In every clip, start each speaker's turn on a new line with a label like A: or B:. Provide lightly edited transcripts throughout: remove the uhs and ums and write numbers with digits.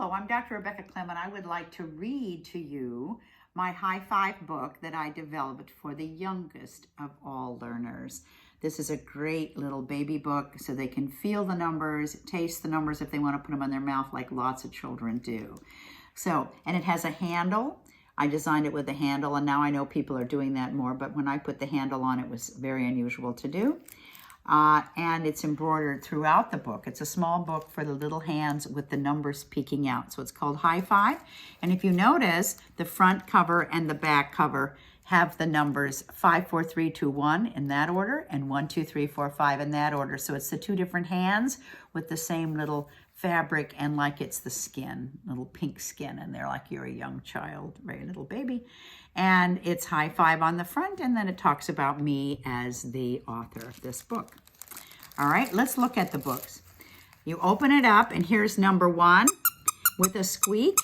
A: Hello, I'm Dr. Rebecca Clement. I would like to read to you my High Five book that I developed for the youngest of all learners. This is a great little baby book so they can feel the numbers, taste the numbers if they want to put them in their mouth like lots of children do. And it has a handle. I designed it with a handle, and now I know people are doing that more, but when I put the handle on, it was very unusual to do. And it's embroidered throughout the book. It's a small book for the little hands with the numbers peeking out. So it's called High Five. And if you notice, the front cover and the back cover have the numbers 5, 4, 3, 2, 1 in that order, and 1, 2, 3, 4, 5 in that order. So it's the two different hands with the same little fabric, and like it's the skin, little pink skin in there, like you're a young child, very little baby. And it's High Five on the front, and then it talks about me as the author of this book. All right, let's look at the books. You open it up, and here's number 1 with a squeak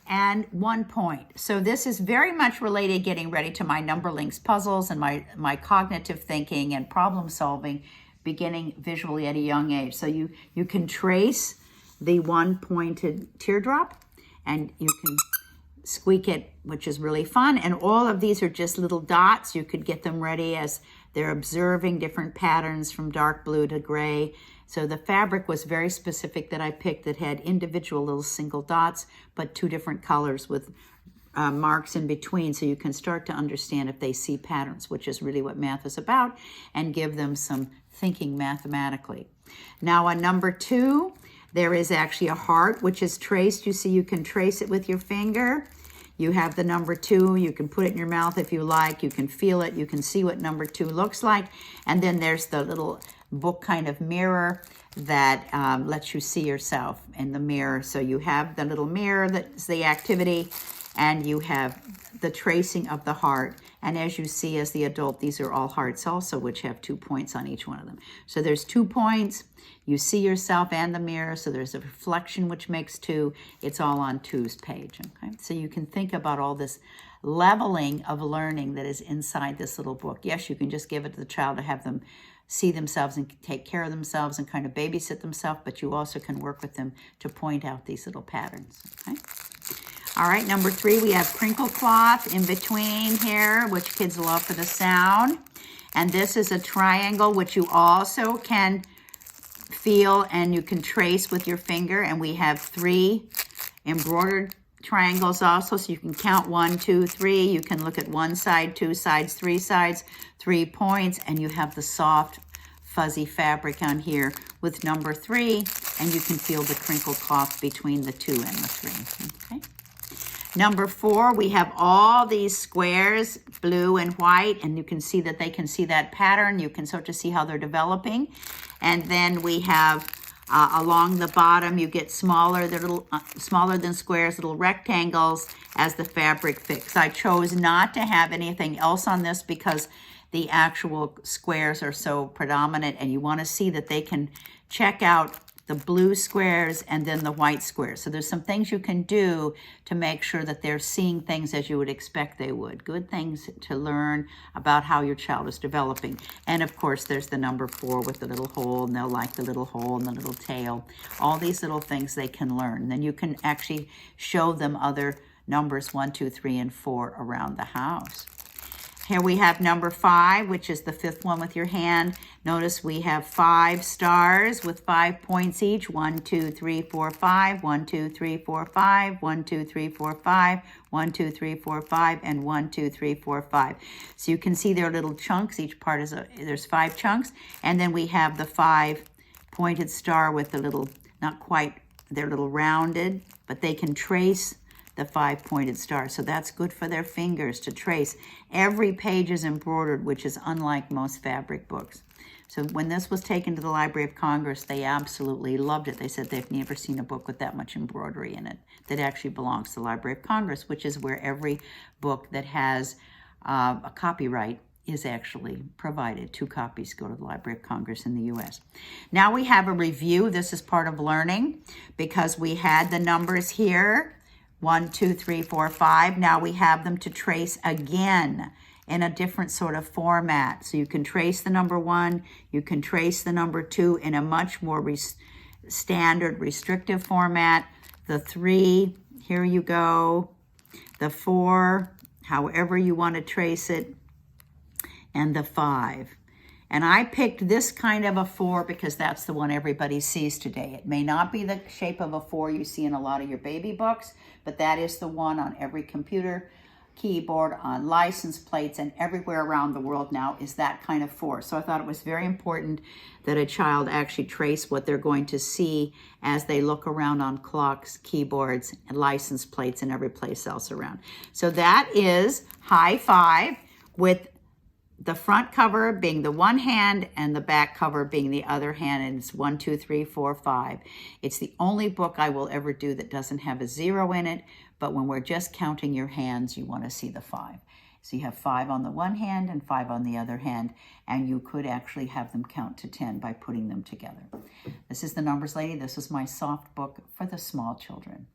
A: and 1 point. So this is very much related, getting ready to my number links puzzles and my cognitive thinking and problem solving, beginning visually at a young age. So you can trace the 1 pointed teardrop, and you can squeak it, which is really fun. And all of these are just little dots. You could get them ready as they're observing different patterns from dark blue to gray. So the fabric was very specific that I picked, that had individual little single dots, but 2 different colors with marks in between, so you can start to understand if they see patterns, which is really what math is about, and give them some thinking mathematically. Now on number 2, there is actually a heart, which is traced. You see, you can trace it with your finger. You have the number 2. You can put it in your mouth if you like. You can feel it. You can see what number 2 looks like. And then there's the little book kind of mirror that lets you see yourself in the mirror. So you have the little mirror that's the activity, and you have the tracing of the heart. And as you see as the adult, these are all hearts also, which have 2 points on each one of them. So there's 2 points. You see yourself and the mirror, so there's a reflection, which makes 2. It's all on 2's page, okay? So you can think about all this leveling of learning that is inside this little book. Yes, you can just give it to the child to have them see themselves and take care of themselves and kind of babysit themselves, but you also can work with them to point out these little patterns, okay? All right, number 3, we have crinkle cloth in between here, which kids love for the sound. And this is a triangle, which you also can feel and you can trace with your finger. And we have 3 embroidered triangles also, so you can count 1, 2, 3. You can look at 1 side, 2 sides, 3 sides, 3 points, and you have the soft, fuzzy fabric on here with number 3, and you can feel the crinkle cloth between the 2 and the 3, okay? Number 4, we have all these squares, blue and white, and you can see that they can see that pattern. You can start to see how they're developing. And then we have along the bottom, you get smaller, they're little smaller than squares, little rectangles as the fabric fits. I chose not to have anything else on this because the actual squares are so predominant, and you want to see that they can check out the blue squares and then the white squares. So there's some things you can do to make sure that they're seeing things as you would expect they would. Good things to learn about how your child is developing. And of course, there's the number 4 with the little hole, and they'll like the little hole and the little tail. All these little things they can learn. Then you can actually show them other numbers 1, 2, 3, and 4 around the house. Here we have number 5, which is the 5th one with your hand. Notice we have 5 stars with 5 points each. 1, 2, 3, 4, 5. 1, 2, 3, 4, 5. 1, 2, 3, 4, 5. 1, 2, 3, 4, 5. And 1, 2, 3, 4, 5. So you can see there are little chunks. Each part is there's 5 chunks. And then we have the 5 pointed star with the little, not quite, they're little rounded, but they can trace the 5 pointed stars. So that's good for their fingers to trace. Every page is embroidered, which is unlike most fabric books. So when this was taken to the Library of Congress, they absolutely loved it. They said they've never seen a book with that much embroidery in it that actually belongs to the Library of Congress, which is where every book that has a copyright is actually provided. 2 copies go to the Library of Congress in the U.S. Now we have a review. This is part of learning because we had the numbers here. 1, 2, 3, 4, 5. Now we have them to trace again in a different sort of format. So you can trace the number 1, you can trace the number 2 in a much more standard restrictive format. the 3, here you go, the 4, however you want to trace it, and the 5. And I picked this kind of a 4 because that's the one everybody sees today. It may not be the shape of a 4 you see in a lot of your baby books, but that is the one on every computer keyboard, on license plates, and everywhere around the world now is that kind of 4. So I thought it was very important that a child actually trace what they're going to see as they look around on clocks, keyboards, and license plates, and every place else around. So that is High Five, with the front cover being the one hand and the back cover being the other hand, and it's 1, 2, 3, 4, 5. It's the only book I will ever do that doesn't have a 0 in it, but when we're just counting your hands, you want to see the 5. So you have 5 on the one hand and 5 on the other hand, and you could actually have them count to 10 by putting them together. This is the Numbers Lady. This is my soft book for the small children.